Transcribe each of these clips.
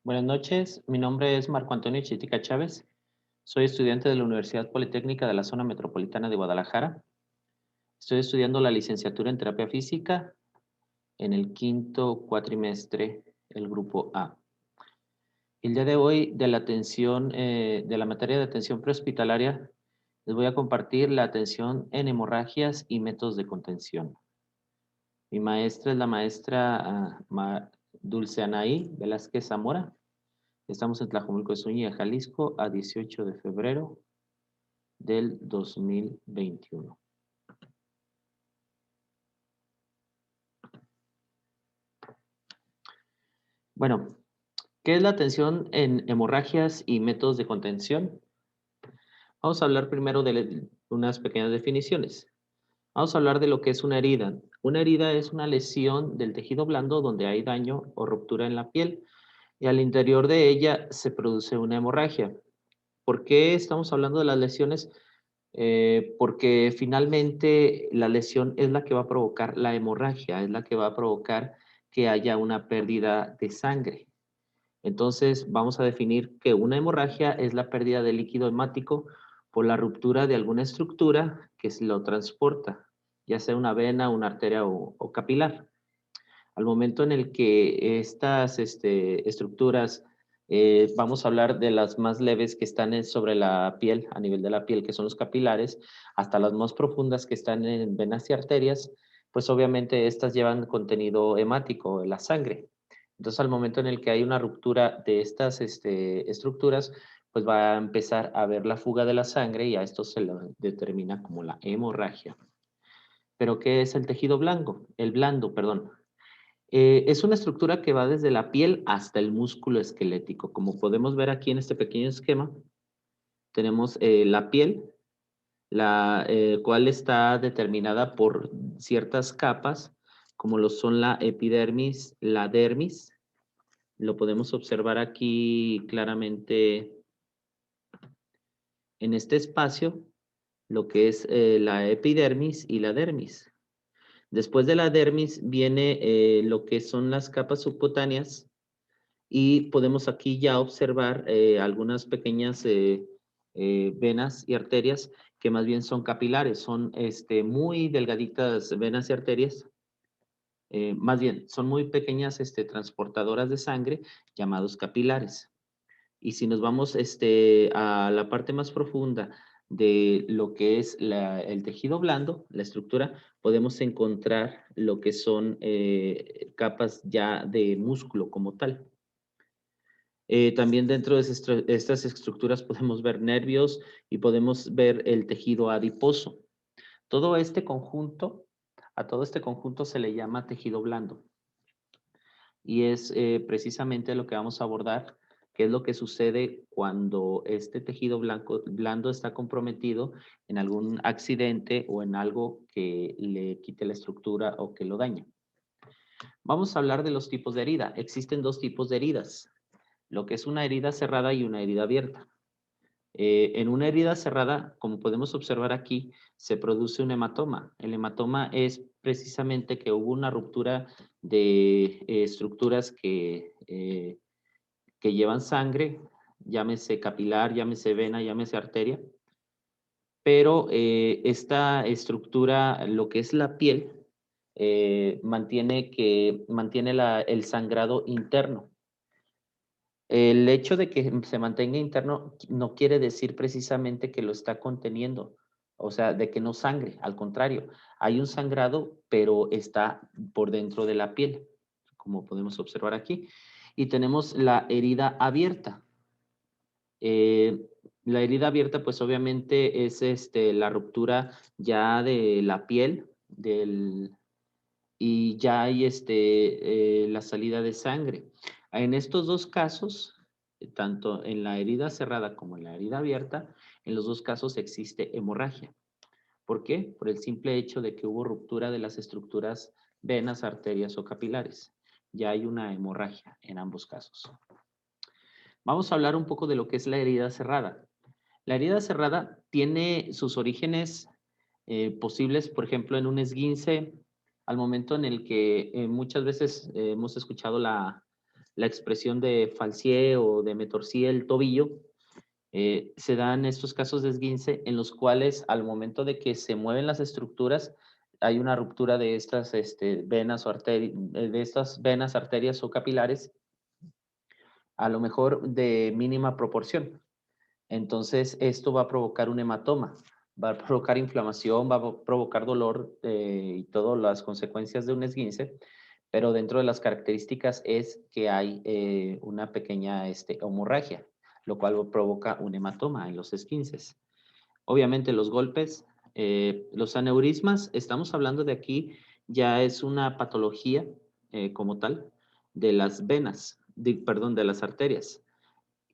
Buenas noches, mi nombre es Marco Antonio Chitica Chávez. Soy estudiante de la Universidad Politécnica de la Zona Metropolitana de Guadalajara. Estoy estudiando la licenciatura en Terapia Física en el quinto cuatrimestre, el grupo A. El día de hoy de la materia de atención prehospitalaria, les voy a compartir la atención en hemorragias y métodos de contención. Mi maestra es la maestra Dulce Anaí Velázquez Zamora. Estamos en Tlajomulco de Zúñiga, Jalisco, a 18 de febrero del 2021. Bueno, ¿qué es la atención en hemorragias y métodos de contención? Vamos a hablar primero de unas pequeñas definiciones. Vamos a hablar de lo que es una herida. Una herida es una lesión del tejido blando donde hay daño o ruptura en la piel y al interior de ella se produce una hemorragia. ¿Por qué estamos hablando de las lesiones? Porque finalmente la lesión es la que va a provocar la hemorragia, es la que va a provocar que haya una pérdida de sangre. Entonces, vamos a definir que una hemorragia es la pérdida de líquido hemático por la ruptura de alguna estructura que lo transporta, ya sea una vena, una arteria o capilar. Al momento en el que estas estructuras, vamos a hablar de las más leves que están sobre la piel, a nivel de la piel, que son los capilares, hasta las más profundas que están en venas y arterias, pues obviamente estas llevan contenido hemático, la sangre. Entonces, al momento en el que hay una ruptura de estas estructuras, pues va a empezar a haber la fuga de la sangre y a esto se lo determina como la hemorragia. ¿Pero qué es el tejido blanco? El blando, perdón. Es una estructura que va desde la piel hasta el músculo esquelético. Como podemos ver aquí en este pequeño esquema, tenemos la piel, la cual está determinada por ciertas capas, como lo son la epidermis, la dermis. Lo podemos observar aquí claramente en este espacio, lo que es la epidermis y la dermis. Después de la dermis viene lo que son las capas subcutáneas y podemos aquí ya observar algunas pequeñas venas y arterias que más bien son capilares, son muy delgaditas venas y arterias, más bien son muy pequeñas transportadoras de sangre llamados capilares. Y si nos vamos a la parte más profunda de lo que es el tejido blando, la estructura, podemos encontrar lo que son capas ya de músculo como tal. También dentro de estas estructuras podemos ver nervios y podemos ver el tejido adiposo. Todo este conjunto, a todo este conjunto se le llama tejido blando. Y es precisamente lo que vamos a abordar, qué es lo que sucede cuando este tejido blando está comprometido en algún accidente o en algo que le quite la estructura o que lo dañe. Vamos a hablar de los tipos de herida. Existen dos tipos de heridas, lo que es una herida cerrada y una herida abierta. En una herida cerrada, como podemos observar aquí, se produce un hematoma. El hematoma es precisamente que hubo una ruptura de estructuras que llevan sangre, llámese capilar, llámese vena, llámese arteria, pero esta estructura, lo que es la piel, mantiene el sangrado interno. El hecho de que se mantenga interno no quiere decir precisamente que lo está conteniendo, o sea, de que no sangre, al contrario, hay un sangrado, pero está por dentro de la piel, como podemos observar aquí. Y tenemos la herida abierta. Eh, la herida abierta, pues obviamente es la ruptura ya de la piel y ya hay la salida de sangre. En estos dos casos, tanto en la herida cerrada como en la herida abierta, en los dos casos existe hemorragia. ¿Por qué? Por el simple hecho de que hubo ruptura de las estructuras venas, arterias o capilares. Ya hay una hemorragia en ambos casos. Vamos a hablar un poco de lo que es la herida cerrada. La herida cerrada tiene sus orígenes posibles, por ejemplo, en un esguince, al momento en el que muchas veces hemos escuchado la expresión de falcié o de me torcí el tobillo, se dan estos casos de esguince en los cuales al momento de que se mueven las estructuras, hay una ruptura de estas venas o de estas venas, arterias o capilares, a lo mejor de mínima proporción. Entonces, esto va a provocar un hematoma, va a provocar inflamación, va a provocar dolor y todas las consecuencias de un esguince, pero dentro de las características es que hay una pequeña hemorragia, lo cual provoca un hematoma en los esguinces. Obviamente los golpes, los aneurismas, estamos hablando de aquí, ya es una patología como tal de las venas, perdón, de las arterias.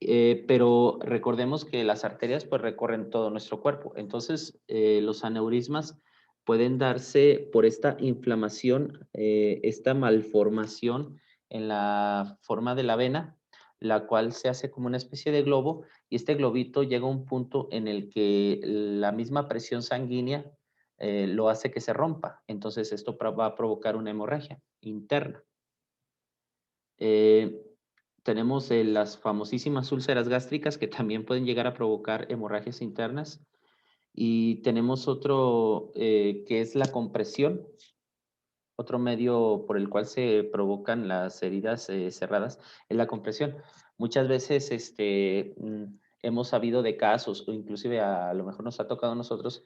Pero recordemos que las arterias pues recorren todo nuestro cuerpo. Entonces, los aneurismas pueden darse por esta inflamación, esta malformación en la forma de la vena, la cual se hace como una especie de globo y este globito llega a un punto en el que la misma presión sanguínea lo hace que se rompa. Entonces, esto va a provocar una hemorragia interna. Eh, Tenemos las famosísimas úlceras gástricas que también pueden llegar a provocar hemorragias internas. Y tenemos otro que es la compresión, otro medio por el cual se provocan las heridas cerradas es la compresión. Muchas veces hemos sabido de casos, o inclusive a lo mejor nos ha tocado a nosotros,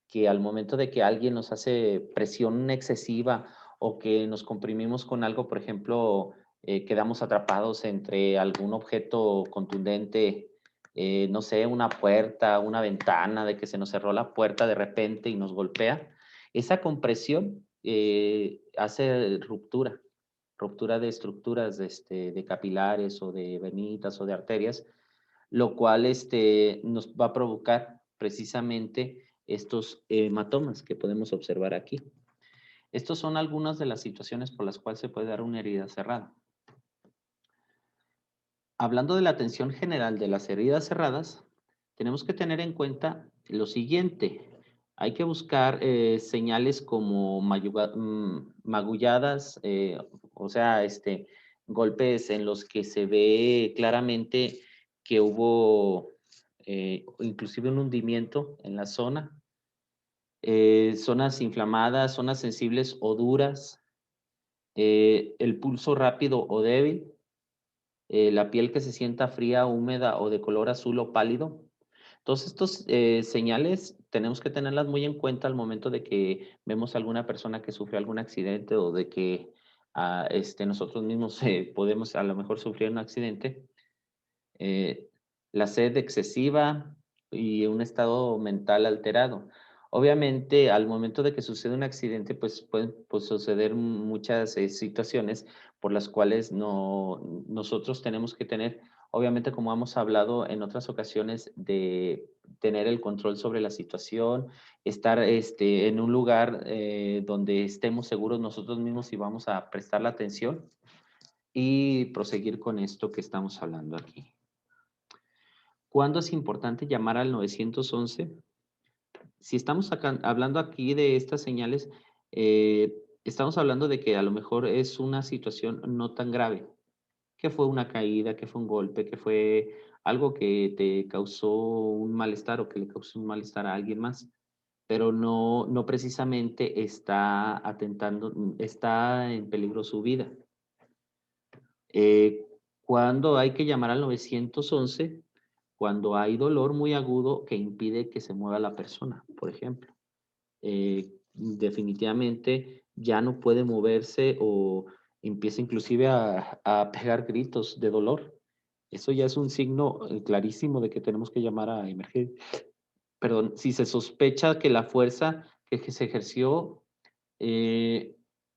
que al momento de que alguien nos hace presión excesiva o que nos comprimimos con algo, por ejemplo, quedamos atrapados entre algún objeto contundente, no sé, una puerta, una ventana, de que se nos cerró la puerta de repente y nos golpea, esa compresión hace ruptura de estructuras de capilares o de venitas o de arterias, lo cual nos va a provocar precisamente estos hematomas que podemos observar aquí. Estas son algunas de las situaciones por las cuales se puede dar una herida cerrada. Hablando de la atención general de las heridas cerradas, tenemos que tener en cuenta lo siguiente. Hay que buscar señales como magulladas, o sea, golpes en los que se ve claramente que hubo inclusive un hundimiento en la zona, zonas inflamadas, zonas sensibles o duras, el pulso rápido o débil, la piel que se sienta fría, húmeda o de color azul o pálido. Todos estos señales tenemos que tenerlas muy en cuenta al momento de que vemos a alguna persona que sufre algún accidente o de que nosotros mismos podemos a lo mejor sufrir un accidente. Eh, la sed excesiva y un estado mental alterado. Obviamente, al momento de que sucede un accidente, pues pueden pues, suceder muchas situaciones por las cuales nosotros tenemos que tener, obviamente, como hemos hablado en otras ocasiones, de tener el control sobre la situación, estar en un lugar donde estemos seguros nosotros mismos y vamos a prestar la atención y proseguir con esto que estamos hablando aquí. ¿Cuándo es importante llamar al 911? Si estamos hablando aquí de estas señales, estamos hablando de que a lo mejor es una situación no tan grave, que fue una caída, que fue un golpe, que fue algo que te causó un malestar o que le causó un malestar a alguien más, pero no precisamente está atentando, está en peligro su vida. ¿Cuándo hay que llamar al 911? Cuando hay dolor muy agudo que impide que se mueva la persona, por ejemplo. Definitivamente ya no puede moverse o empieza inclusive a pegar gritos de dolor. Eso ya es un signo clarísimo de que tenemos que llamar a emergencia. Perdón, si se sospecha que la fuerza que se ejerció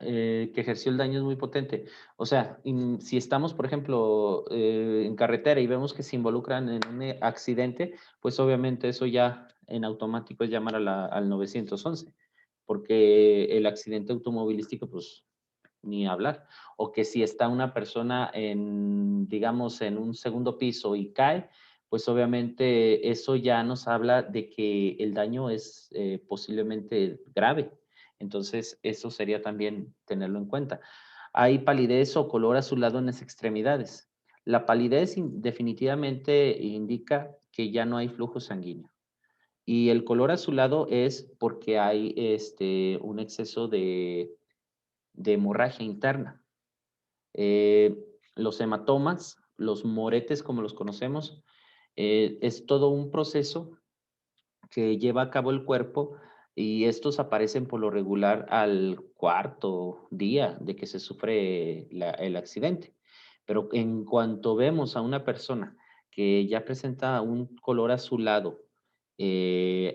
que ejerció el daño es muy potente. O sea, si estamos, por ejemplo, en carretera y vemos que se involucran en un accidente, pues obviamente eso ya en automático es llamar al 911, porque el accidente automovilístico, pues ni hablar. O que si está una persona en, digamos, en un segundo piso y cae, pues obviamente eso ya nos habla de que el daño es posiblemente grave. Entonces, eso sería también tenerlo en cuenta. Hay palidez o color azulado en las extremidades. La palidez definitivamente indica que ya no hay flujo sanguíneo. Y el color azulado es porque hay un exceso de hemorragia interna. Los hematomas, los moretes como los conocemos, es todo un proceso que lleva a cabo el cuerpo y estos aparecen por lo regular al cuarto día de que se sufre el accidente. Pero en cuanto vemos a una persona que ya presenta un color azulado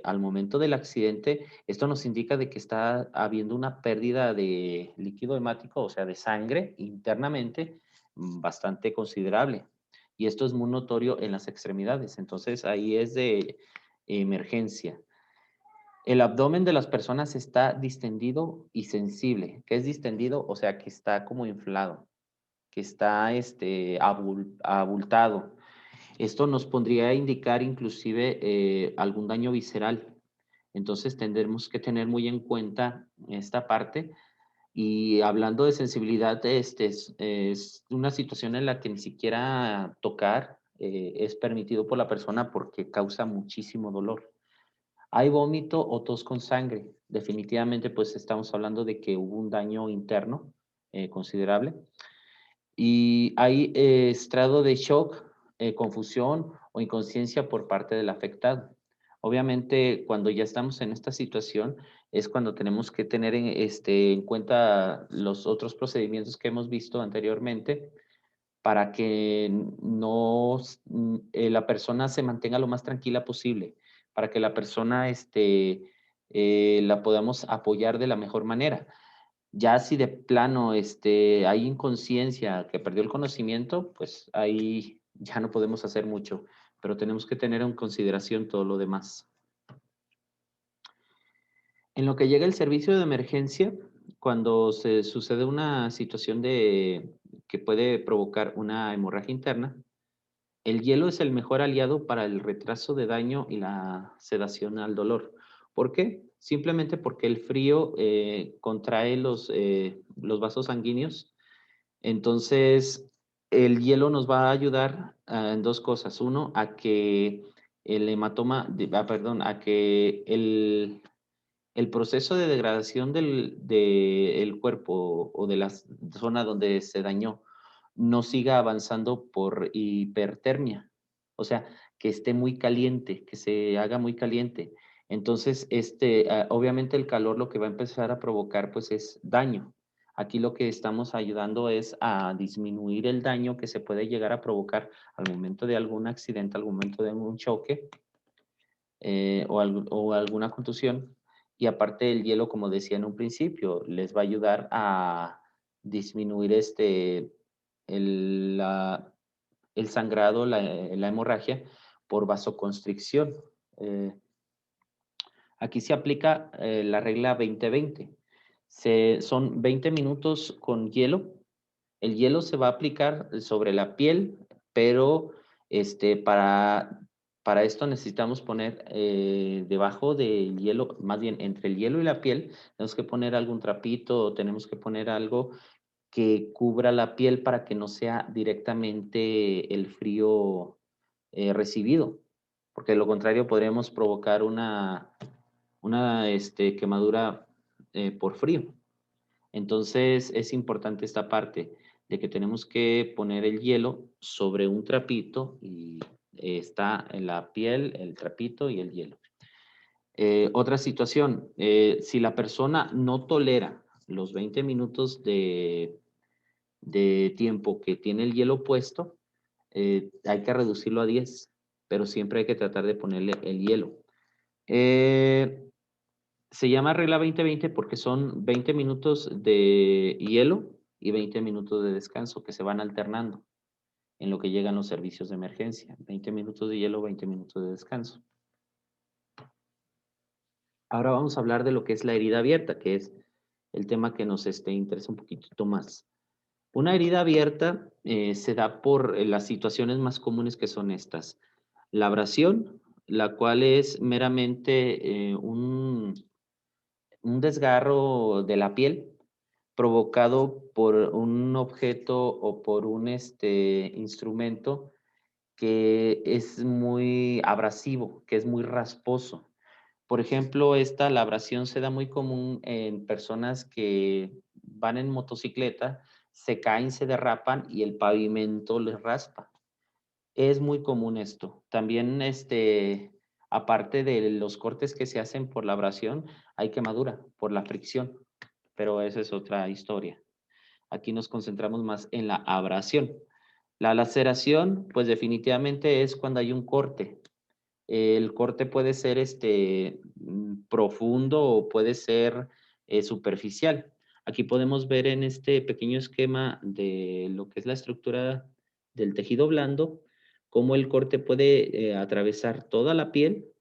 al momento del accidente, esto nos indica de que está habiendo una pérdida de líquido hemático, o sea, de sangre internamente, bastante considerable. Y esto es muy notorio en las extremidades. Entonces ahí es de emergencia. El abdomen de las personas está distendido y sensible. ¿Qué es distendido? O sea, que está como inflado, que está abultado. Esto nos podría indicar inclusive algún daño visceral. Entonces tendremos que tener muy en cuenta esta parte. Y hablando de sensibilidad, es una situación en la que ni siquiera tocar es permitido por la persona porque causa muchísimo dolor. Hay vómito o tos con sangre. Definitivamente, pues estamos hablando de que hubo un daño interno considerable. Y hay estrado de shock, confusión o inconsciencia por parte del afectado. Obviamente, cuando ya estamos en esta situación, es cuando tenemos que tener en cuenta los otros procedimientos que hemos visto anteriormente para que no la persona se mantenga lo más tranquila posible, para que la persona la podamos apoyar de la mejor manera. Ya si de plano hay inconsciencia, que perdió el conocimiento, pues ahí ya no podemos hacer mucho, pero tenemos que tener en consideración todo lo demás. En lo que llega el servicio de emergencia, cuando se sucede una situación que puede provocar una hemorragia interna, el hielo es el mejor aliado para el retraso de daño y la sedación al dolor. ¿Por qué? Simplemente porque el frío contrae los vasos sanguíneos. Entonces, el hielo nos va a ayudar en dos cosas. Uno, a que el hematoma, perdón, a que el proceso de degradación del cuerpo o de la zona donde se dañó no siga avanzando por hipertermia. O sea, que esté muy caliente, que se haga muy caliente. Entonces, obviamente el calor lo que va a empezar a provocar pues es daño. Aquí lo que estamos ayudando es a disminuir el daño que se puede llegar a provocar al momento de algún accidente, al momento de algún choque o alguna contusión. Y aparte el hielo, como decía en un principio, les va a ayudar a disminuir el, la- el sangrado, la hemorragia por vasoconstricción. Eh, Aquí se aplica la regla 20-20. Son 20 minutos con hielo. El hielo se va a aplicar sobre la piel, pero para esto necesitamos poner debajo del hielo, más bien entre el hielo y la piel, tenemos que poner algún trapito o tenemos que poner algo que cubra la piel para que no sea directamente el frío recibido, porque de lo contrario podríamos provocar una quemadura por frío. Entonces es importante esta parte de que tenemos que poner el hielo sobre un trapito y está en la piel, el trapito y el hielo. Otra situación, si la persona no tolera los 20 minutos de tiempo que tiene el hielo puesto, hay que reducirlo a 10, pero siempre hay que tratar de ponerle el hielo. Se llama regla 20-20 porque son 20 minutos de hielo y 20 minutos de descanso que se van alternando en lo que llegan los servicios de emergencia. 20 minutos de hielo, 20 minutos de descanso. Ahora vamos a hablar de lo que es la herida abierta, que es el tema que nos interesa un poquitito más. Una herida abierta se da por las situaciones más comunes que son estas. La abrasión, la cual es meramente un desgarro de la piel provocado por un objeto o por un instrumento que es muy abrasivo, que es muy rasposo. Por ejemplo, la abrasión se da muy común en personas que van en motocicleta, se caen, se derrapan y el pavimento les raspa. Es muy común esto. También, aparte de los cortes que se hacen por la abrasión, hay quemadura por la fricción, pero esa es otra historia. Aquí nos concentramos más en la abrasión. La laceración, pues definitivamente es cuando hay un corte. El corte puede ser profundo o puede ser superficial. Aquí podemos ver en este pequeño esquema de lo que es la estructura del tejido blando, cómo el corte puede atravesar toda la piel,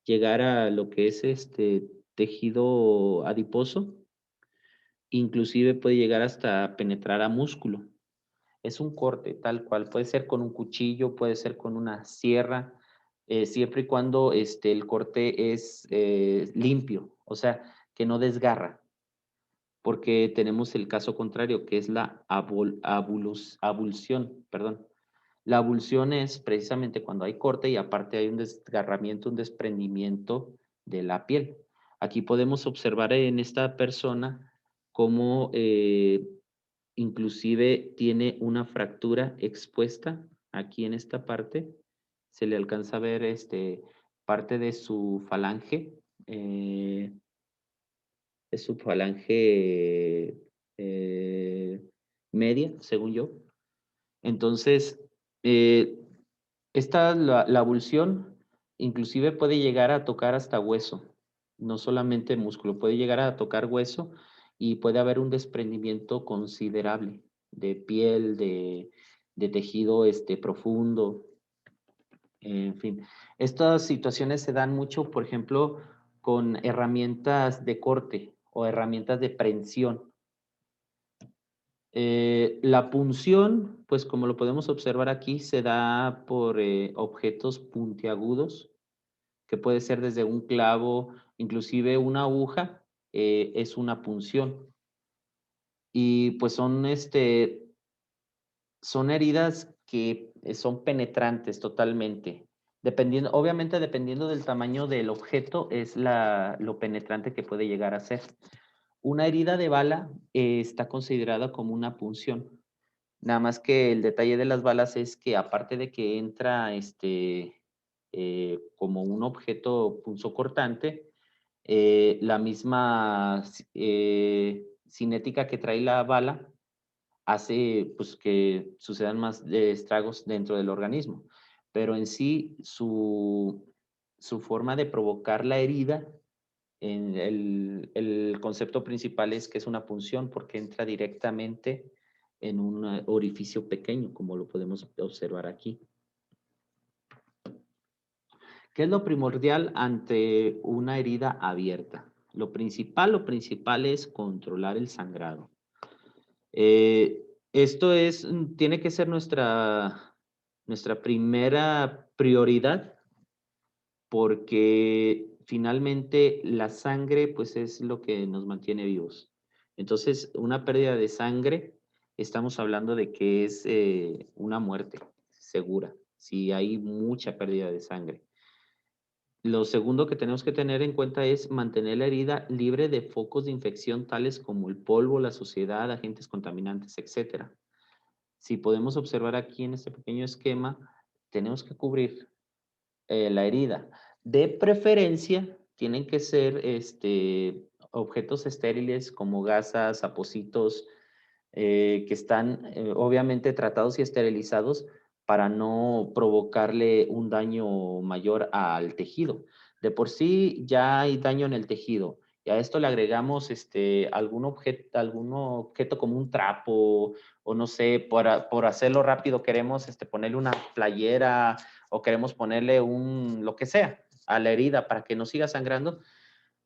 llegar a lo que es este tejido adiposo, inclusive puede llegar hasta penetrar a músculo. Es un corte tal cual, puede ser con un cuchillo, puede ser con una sierra, siempre y cuando el corte es limpio, o sea, que no desgarra, porque tenemos el caso contrario, que es la abulsión, perdón. La abulsión es precisamente cuando hay corte y aparte hay un desgarramiento, un desprendimiento de la piel. Aquí podemos observar en esta persona cómo inclusive tiene una fractura expuesta aquí en esta parte. Se le alcanza a ver parte eh, de su falange media, según yo. Entonces, eh, la abulsión inclusive puede llegar a tocar hasta hueso, no solamente músculo, puede llegar a tocar hueso y puede haber un desprendimiento considerable de piel, de tejido profundo, en fin. Estas situaciones se dan mucho, por ejemplo, con herramientas de corte o herramientas de prensión. La punción, pues como lo podemos observar aquí, se da por objetos puntiagudos, que puede ser desde un clavo, inclusive una aguja, es una punción. Y pues son heridas que son penetrantes totalmente. Obviamente dependiendo del tamaño del objeto, es lo penetrante que puede llegar a ser. Una herida de bala está considerada como una punción. Nada más que el detalle de las balas es que aparte de que entra como un objeto punzocortante, la misma cinética que trae la bala hace pues, que sucedan más estragos dentro del organismo. Pero en sí, su forma de provocar la herida, el concepto principal es que es una punción porque entra directamente en un orificio pequeño, como lo podemos observar aquí. ¿Qué es lo primordial ante una herida abierta? Lo principal es controlar el sangrado. Esto tiene que ser nuestra primera prioridad porque finalmente la sangre pues es lo que nos mantiene vivos. Entonces, una pérdida de sangre, estamos hablando de que es una muerte segura, si hay mucha pérdida de sangre. Lo segundo que tenemos que tener en cuenta es mantener la herida libre de focos de infección tales como el polvo, la suciedad, agentes contaminantes, etcétera. Si podemos observar aquí en este pequeño esquema, tenemos que cubrir la herida. De preferencia, tienen que ser objetos estériles como gasas, apocitos, que están obviamente tratados y esterilizados para no provocarle un daño mayor al tejido. De por sí ya hay daño en el tejido y a esto le agregamos algún objeto como un trapo o no sé, por hacerlo rápido queremos ponerle una playera o queremos ponerle lo que sea a la herida para que no siga sangrando,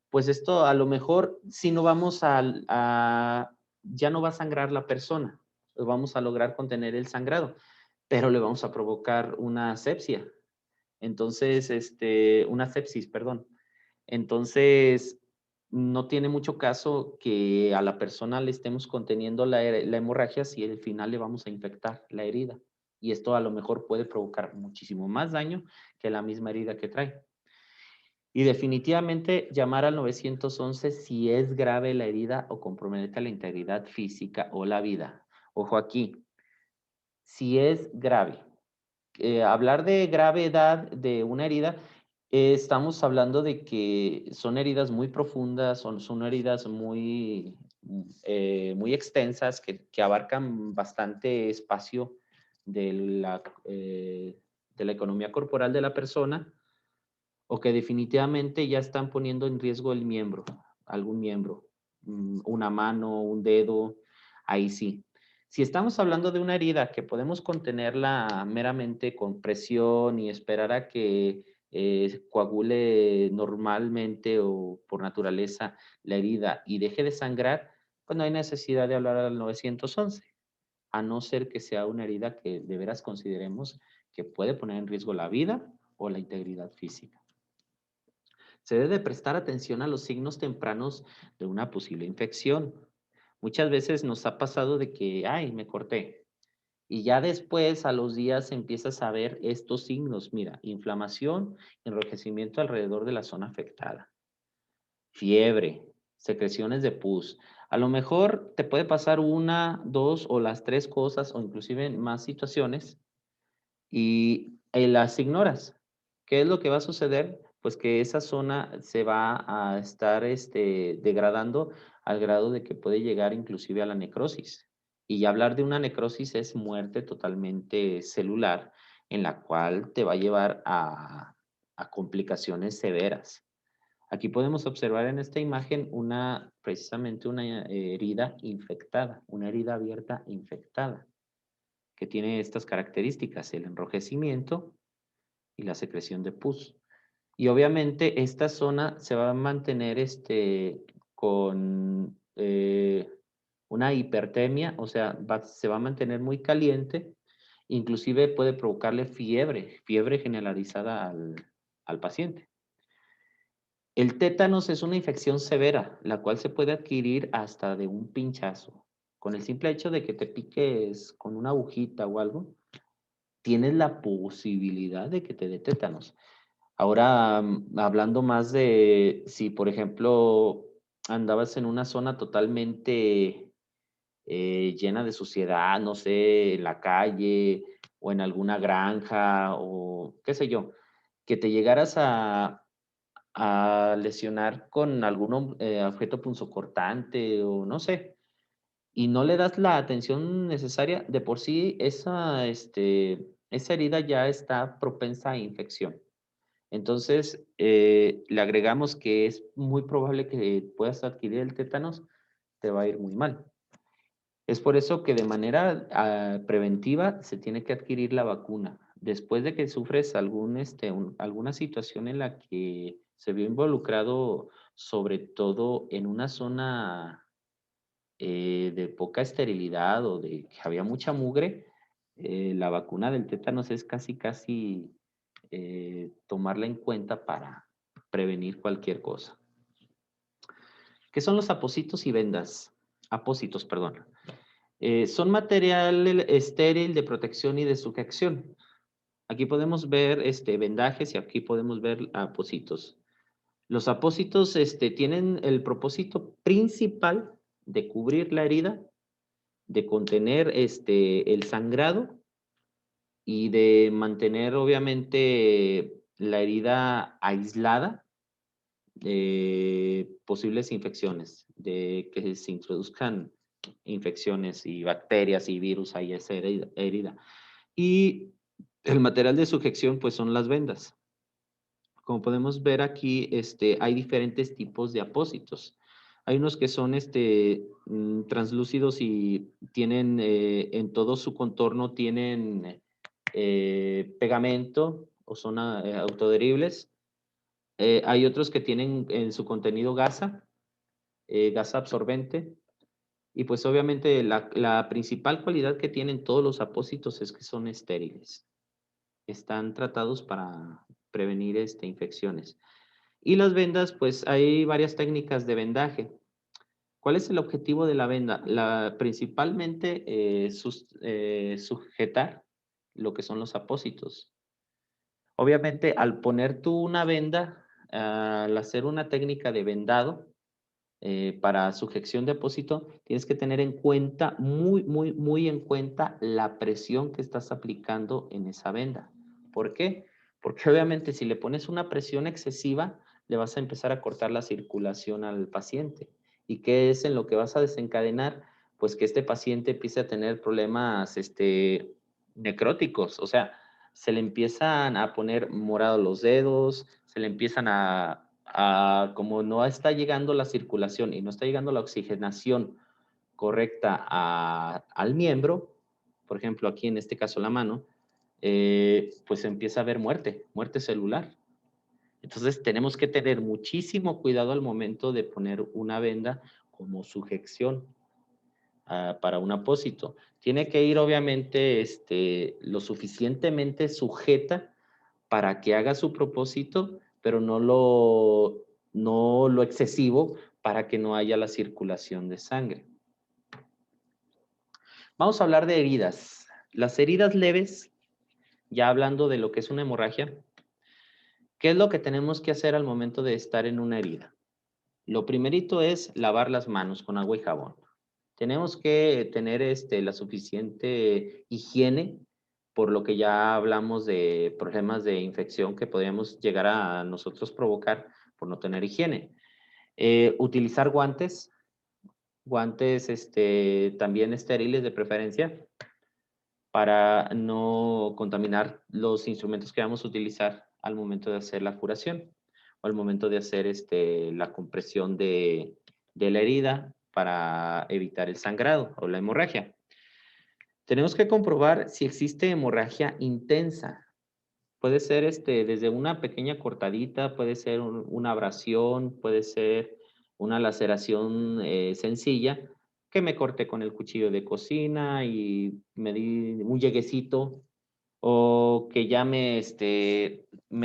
pues esto a lo mejor si no vamos ya no va a sangrar la persona, vamos a lograr contener el sangrado, pero le vamos a provocar una sepsia. Entonces, una sepsis, perdón. Entonces, no tiene mucho caso que a la persona le estemos conteniendo la hemorragia si al final le vamos a infectar la herida. Y esto a lo mejor puede provocar muchísimo más daño que la misma herida que trae. Y definitivamente llamar al 911 si es grave la herida o compromete la integridad física o la vida. Ojo aquí, si es grave. Hablar de gravedad de una herida, estamos hablando de que son heridas muy profundas, son heridas muy extensas que abarcan bastante espacio de de la economía corporal de la persona o que definitivamente ya están poniendo en riesgo el miembro, algún miembro, una mano, un dedo, ahí sí. Si estamos hablando de una herida que podemos contenerla meramente con presión y esperar a que coagule normalmente o por naturaleza la herida y deje de sangrar, pues no hay necesidad de hablar al 911, a no ser que sea una herida que de veras consideremos que puede poner en riesgo la vida o la integridad física. Se debe de prestar atención a los signos tempranos de una posible infección. Muchas veces nos ha pasado de que, ay, me corté. Y ya después, a los días, empiezas a ver estos signos. Mira, inflamación, enrojecimiento alrededor de la zona afectada, fiebre, secreciones de pus. A lo mejor te puede pasar una, dos o las tres cosas o inclusive más situaciones y las ignoras. ¿Qué es lo que va a suceder? Pues que esa zona se va a estar degradando al grado de que puede llegar inclusive a la necrosis. Y ya hablar de una necrosis es muerte totalmente celular, en la cual te va a llevar a complicaciones severas. Aquí podemos observar en esta imagen precisamente una herida infectada, una herida abierta infectada que tiene estas características, el enrojecimiento y la secreción de pus. Y obviamente esta zona se va a mantener con una hipertermia, o sea, se va a mantener muy caliente, inclusive puede provocarle fiebre generalizada al paciente. El tétanos es una infección severa, la cual se puede adquirir hasta de un pinchazo. Con el simple hecho de que te piques con una agujita o algo, tienes la posibilidad de que te dé tétanos. Ahora, hablando más de si, por ejemplo, andabas en una zona totalmente llena de suciedad, no sé, en la calle o en alguna granja o qué sé yo, que te llegaras a lesionar con algún objeto punzocortante o no sé, y no le das la atención necesaria, de por sí esa herida ya está propensa a infección. Entonces, le agregamos que es muy probable que puedas adquirir el tétanos, te va a ir muy mal. Es por eso que de manera preventiva se tiene que adquirir la vacuna. Después de que sufres alguna situación en la que se vio involucrado, sobre todo en una zona de poca esterilidad o de que había mucha mugre, la vacuna del tétanos es casi tomarla en cuenta para prevenir cualquier cosa. ¿Qué son los apósitos y vendas? Apósitos, perdón. Son material estéril de protección y de sujeción. Aquí podemos ver vendajes y aquí podemos ver apósitos. Los apósitos tienen el propósito principal de cubrir la herida, de contener el sangrado y de mantener obviamente la herida aislada de posibles infecciones, de que se introduzcan infecciones y bacterias y virus ahí esa herida. Y el material de sujeción pues son las vendas. Como podemos ver aquí, hay diferentes tipos de apósitos. Hay unos que son translúcidos y tienen en todo su contorno tienen pegamento o son autoadheribles. Hay otros que tienen en su contenido gasa absorbente. Y pues obviamente la principal cualidad que tienen todos los apósitos es que son estériles. Están tratados para prevenir infecciones. Y las vendas, pues hay varias técnicas de vendaje. ¿Cuál es el objetivo de la venda? Principalmente sujetar lo que son los apósitos. Obviamente, al poner tú una venda, al hacer una técnica de vendado, para sujeción de apósito, tienes que tener en cuenta, muy, muy, muy en cuenta la presión que estás aplicando en esa venda. ¿Por qué? Porque obviamente si le pones una presión excesiva, le vas a empezar a cortar la circulación al paciente. ¿Y qué es en lo que vas a desencadenar? Pues que este paciente empiece a tener problemas necróticos, o sea, se le empiezan a poner morados los dedos, se le empiezan como no está llegando la circulación y no está llegando la oxigenación correcta al miembro, por ejemplo, aquí en este caso la mano, pues empieza a haber muerte celular. Entonces tenemos que tener muchísimo cuidado al momento de poner una venda como sujeción para un apósito. Tiene que ir obviamente lo suficientemente sujeta para que haga su propósito, pero no lo excesivo para que no haya la circulación de sangre. Vamos a hablar de heridas. Las heridas leves, ya hablando de lo que es una hemorragia, ¿qué es lo que tenemos que hacer al momento de estar en una herida? Lo primerito es lavar las manos con agua y jabón. Tenemos que tener la suficiente higiene, por lo que ya hablamos de problemas de infección que podríamos llegar a nosotros provocar por no tener higiene. Utilizar guantes también estériles de preferencia, para no contaminar los instrumentos que vamos a utilizar al momento de hacer la curación o al momento de hacer la compresión de la herida para evitar el sangrado o la hemorragia. Tenemos que comprobar si existe hemorragia intensa. Puede ser desde una pequeña cortadita, puede ser una abrasión, puede ser una laceración sencilla, que me corté con el cuchillo de cocina y me di un lleguecito, o que ya me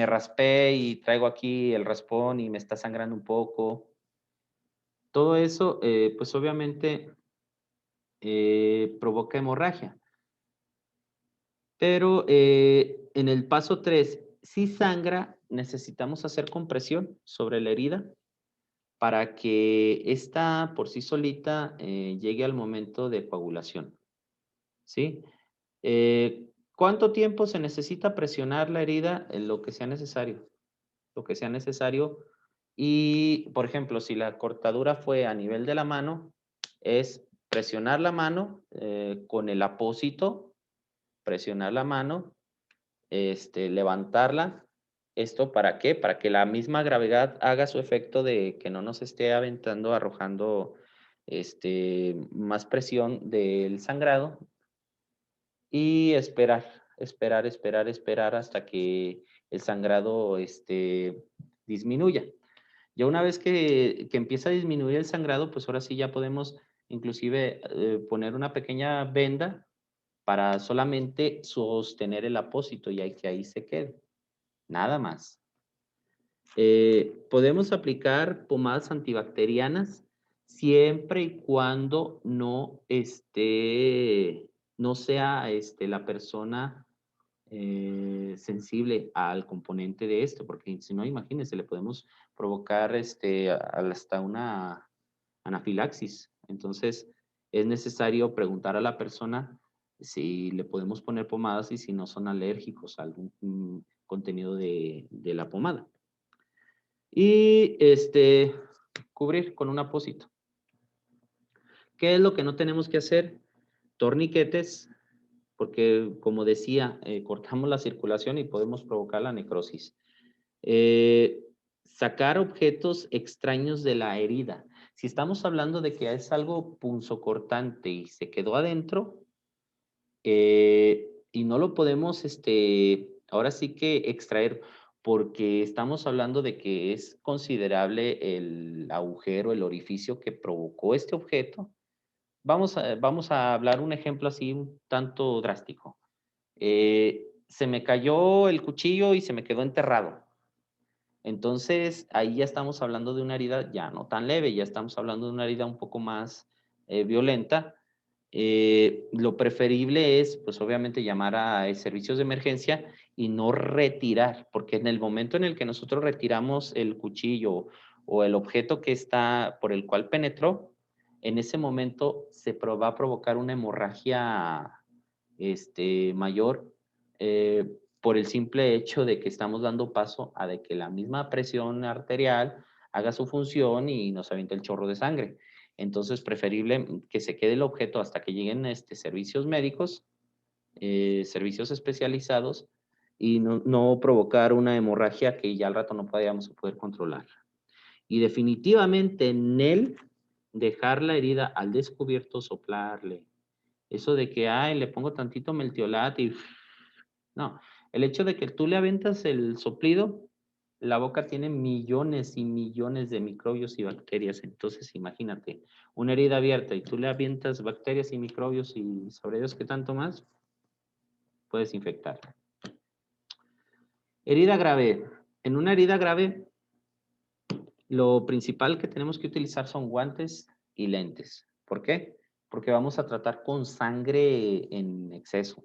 raspé y traigo aquí el raspón y me está sangrando un poco. Todo eso, pues obviamente provoca hemorragia. Pero en el paso 3, si sangra, necesitamos hacer compresión sobre la herida para que ésta por sí solita llegue al momento de coagulación, ¿sí? ¿Cuánto tiempo se necesita presionar la herida? En lo que sea necesario. Lo que sea necesario. Y, por ejemplo, si la cortadura fue a nivel de la mano, es presionar la mano con el apósito, presionar la mano, levantarla. ¿Esto para qué? Para que la misma gravedad haga su efecto de que no nos esté aventando, arrojando más presión del sangrado, y esperar hasta que el sangrado disminuya. Ya una vez que empieza a disminuir el sangrado, pues ahora sí ya podemos inclusive poner una pequeña venda para solamente sostener el apósito y que ahí se quede. Nada más. Podemos aplicar pomadas antibacterianas siempre y cuando no sea la persona sensible al componente de esto, porque si no, imagínense, le podemos provocar hasta una anafilaxis. Entonces, es necesario preguntar a la persona si le podemos poner pomadas y si no son alérgicos a algún contenido de la pomada. Y cubrir con un apósito. ¿Qué es lo que no tenemos que hacer? Torniquetes, porque como decía, cortamos la circulación y podemos provocar la necrosis. Sacar objetos extraños de la herida. Si estamos hablando de que es algo punzocortante y se quedó adentro, y no lo podemos, ahora sí que extraer, porque estamos hablando de que es considerable el agujero, el orificio que provocó este objeto. Vamos a hablar un ejemplo así un tanto drástico. Se me cayó el cuchillo y se me quedó enterrado. Entonces, ahí ya estamos hablando de una herida ya no tan leve, ya estamos hablando de una herida un poco más violenta. Lo preferible es, pues obviamente, llamar a servicios de emergencia y no retirar, porque en el momento en el que nosotros retiramos el cuchillo o el objeto que está por el cual penetró, en ese momento va a provocar una hemorragia mayor, por el simple hecho de que estamos dando paso a de que la misma presión arterial haga su función y nos aviente el chorro de sangre. Entonces, preferible que se quede el objeto hasta que lleguen servicios médicos, servicios especializados, y no provocar una hemorragia que ya al rato no podíamos poder controlar. Y definitivamente en él, dejar la herida al descubierto, soplarle. Eso de que, ay, le pongo tantito meltiolate y... No, el hecho de que tú le aventas el soplido, la boca tiene millones y millones de microbios y bacterias. Entonces, imagínate, una herida abierta y tú le avientas bacterias y microbios y sobre Dios qué tanto más, puedes infectar. Herida grave. En una herida grave, lo principal que tenemos que utilizar son guantes y lentes. ¿Por qué? Porque vamos a tratar con sangre en exceso.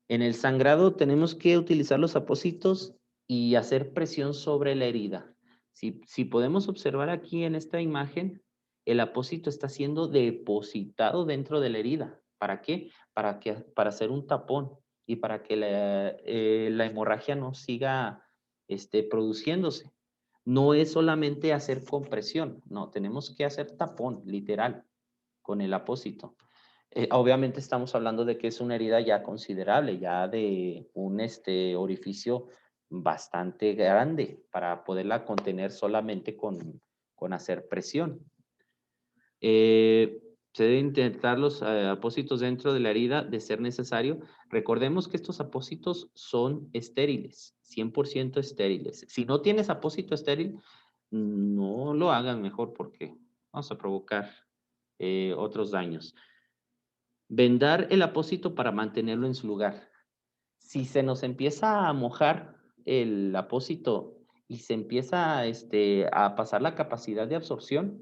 En el sangrado tenemos que utilizar los apósitos y hacer presión sobre la herida. Si podemos observar aquí en esta imagen, el apósito está siendo depositado dentro de la herida. ¿Para qué? Para hacer un tapón y para que la hemorragia no siga produciéndose. No es solamente hacer compresión, no, tenemos que hacer tapón, literal, con el apósito. Obviamente estamos hablando de que es una herida ya considerable, ya de un orificio bastante grande para poderla contener solamente con hacer presión. Se deben intentar los apósitos dentro de la herida de ser necesario. Recordemos que estos apósitos son estériles, 100% estériles. Si no tienes apósito estéril, no lo hagan mejor porque vamos a provocar otros daños. Vendar el apósito para mantenerlo en su lugar. Si se nos empieza a mojar el apósito y se empieza a pasar la capacidad de absorción,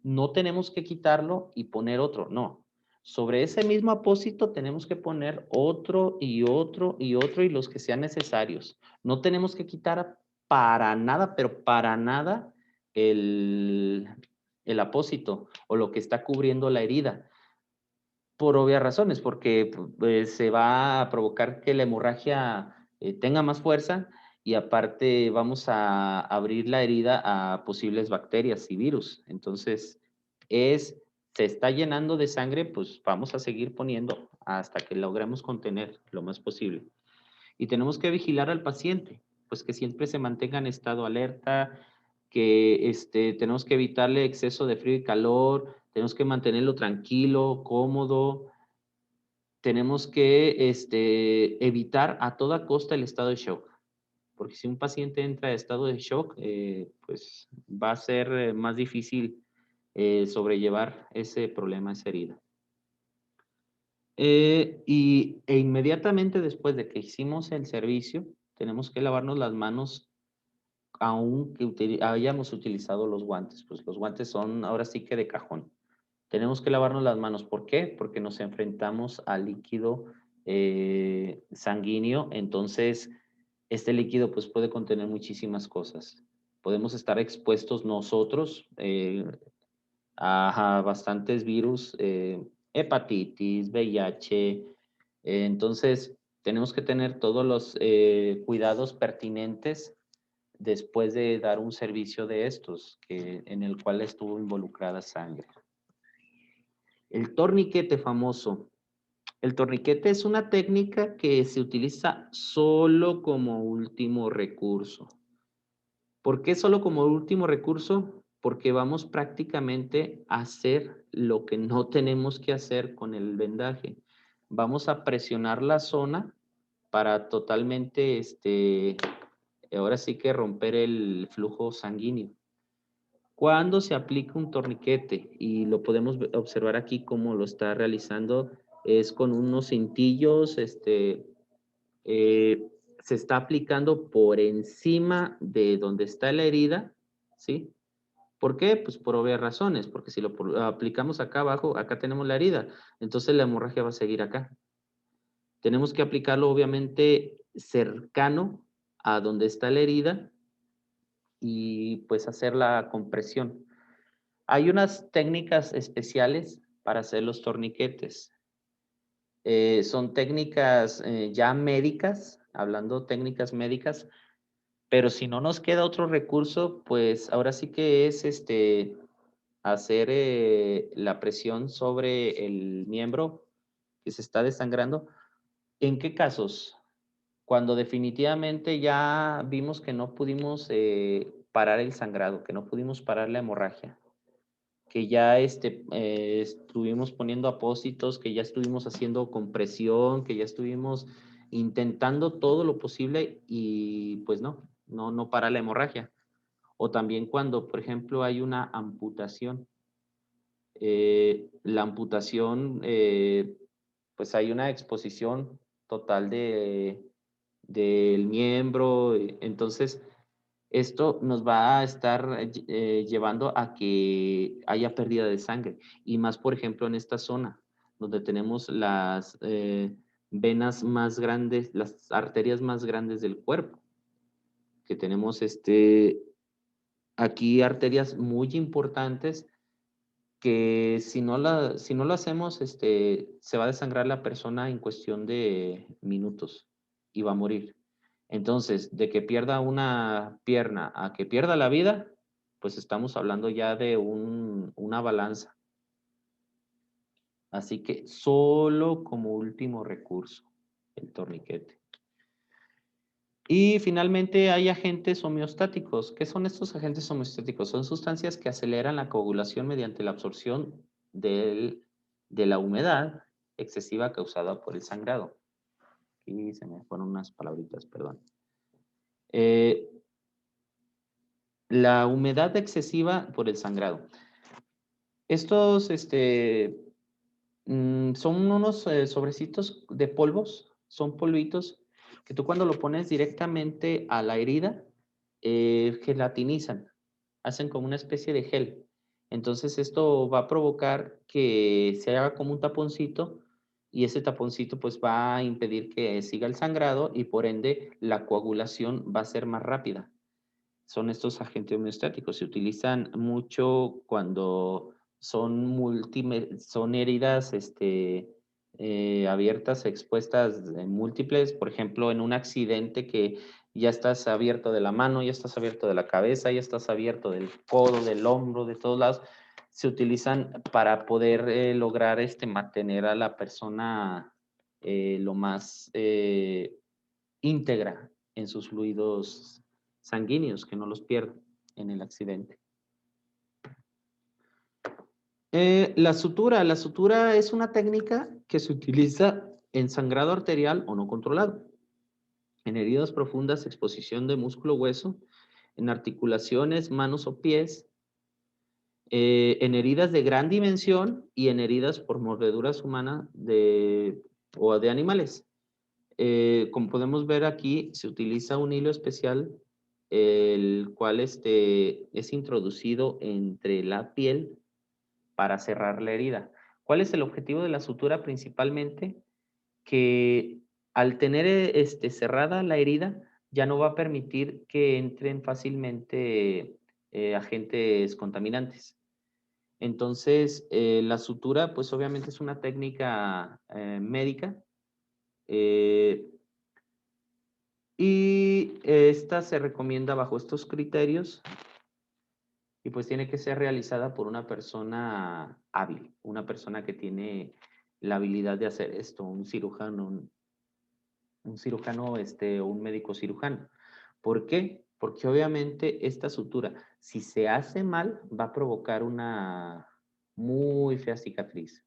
no tenemos que quitarlo y poner otro, no. Sobre ese mismo apósito tenemos que poner otro y otro y otro y los que sean necesarios. No tenemos que quitar para nada, pero para nada el apósito o lo que está cubriendo la herida por obvias razones, porque pues, se va a provocar que la hemorragia tenga más fuerza y aparte vamos a abrir la herida a posibles bacterias y virus. Entonces, se está llenando de sangre, pues vamos a seguir poniendo hasta que logremos contener lo más posible. Y tenemos que vigilar al paciente, pues que siempre se mantenga en estado alerta, que tenemos que evitarle exceso de frío y calor, tenemos que mantenerlo tranquilo, cómodo, tenemos que evitar a toda costa el estado de shock, porque si un paciente entra en estado de shock, pues va a ser más difícil sobrellevar ese problema, esa herida. Inmediatamente después de que hicimos el servicio, tenemos que lavarnos las manos aunque hayamos utilizado los guantes, pues los guantes son ahora sí que de cajón. Tenemos que lavarnos las manos. ¿Por qué? Porque nos enfrentamos al líquido sanguíneo. Entonces, este líquido pues puede contener muchísimas cosas. Podemos estar expuestos nosotros a bastantes virus, hepatitis, VIH. Entonces, tenemos que tener todos los cuidados pertinentes después de dar un servicio de estos, en el cual estuvo involucrada sangre. El torniquete famoso. El torniquete es una técnica que se utiliza solo como último recurso. ¿Por qué solo como último recurso? Porque vamos prácticamente a hacer lo que no tenemos que hacer con el vendaje. Vamos a presionar la zona para totalmente, ahora sí que romper el flujo sanguíneo. Cuando se aplica un torniquete, y lo podemos observar aquí cómo lo está realizando, es con unos cintillos, se está aplicando por encima de donde está la herida, ¿sí? ¿Por qué? Pues por obvias razones, porque si aplicamos acá abajo, acá tenemos la herida, entonces la hemorragia va a seguir acá. Tenemos que aplicarlo obviamente cercano a donde está la herida y pues hacer la compresión. Hay unas técnicas especiales para hacer los torniquetes. Son técnicas ya médicas, hablando técnicas médicas, pero si no nos queda otro recurso, pues ahora sí que es hacer la presión sobre el miembro que se está desangrando. ¿En qué casos? Cuando definitivamente ya vimos que no pudimos parar el sangrado, que no pudimos parar la hemorragia, que ya estuvimos poniendo apósitos, que ya estuvimos haciendo compresión, que ya estuvimos intentando todo lo posible y pues no para la hemorragia. O también cuando, por ejemplo, hay una amputación. La amputación, pues hay una exposición total del miembro, entonces esto nos va a estar llevando a que haya pérdida de sangre y más, por ejemplo, en esta zona donde tenemos las venas más grandes, las arterias más grandes del cuerpo, que tenemos aquí arterias muy importantes que si no lo hacemos, se va a desangrar la persona en cuestión de minutos y va a morir. Entonces, de que pierda una pierna a que pierda la vida, pues estamos hablando ya de una balanza. Así que solo como último recurso, el torniquete. Y finalmente hay agentes homeostáticos. ¿Qué son estos agentes homeostáticos? Son sustancias que aceleran la coagulación mediante la absorción de la humedad excesiva causada por el sangrado. Aquí se me fueron unas palabritas, perdón. La humedad excesiva por el sangrado. Estos son unos sobrecitos de polvos, son polvitos que tú cuando lo pones directamente a la herida, gelatinizan, hacen como una especie de gel. Entonces esto va a provocar que se haga como un taponcito y ese taponcito pues va a impedir que siga el sangrado y por ende la coagulación va a ser más rápida. Son estos agentes homeostáticos. Se utilizan mucho cuando son heridas abiertas, expuestas múltiples. Por ejemplo, en un accidente que ya estás abierto de la mano, ya estás abierto de la cabeza, ya estás abierto del codo, del hombro, de todos lados. Se utilizan para poder lograr mantener a la persona lo más íntegra en sus fluidos sanguíneos, que no los pierda en el accidente. La sutura es una técnica que se utiliza en sangrado arterial o no controlado, en heridas profundas, exposición de músculo hueso, en articulaciones, manos o pies, en heridas de gran dimensión y en heridas por mordeduras humanas o de animales. Como podemos ver aquí, se utiliza un hilo especial, el cual es introducido entre la piel para cerrar la herida. ¿Cuál es el objetivo de la sutura principalmente? Que al tener cerrada la herida, ya no va a permitir que entren fácilmente agentes contaminantes. Entonces, la sutura, pues obviamente es una técnica médica. eh, Y esta se recomienda bajo estos criterios y pues tiene que ser realizada por una persona hábil, una persona que tiene la habilidad de hacer esto, un cirujano, o un médico cirujano. ¿Por qué? Porque obviamente esta sutura, si se hace mal, va a provocar una muy fea cicatriz.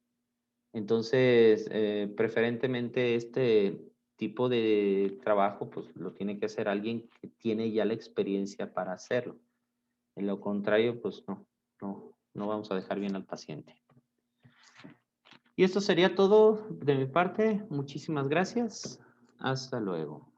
Entonces, preferentemente este tipo de trabajo, pues lo tiene que hacer alguien que tiene ya la experiencia para hacerlo. En lo contrario, pues no vamos a dejar bien al paciente. Y esto sería todo de mi parte. Muchísimas gracias. Hasta luego.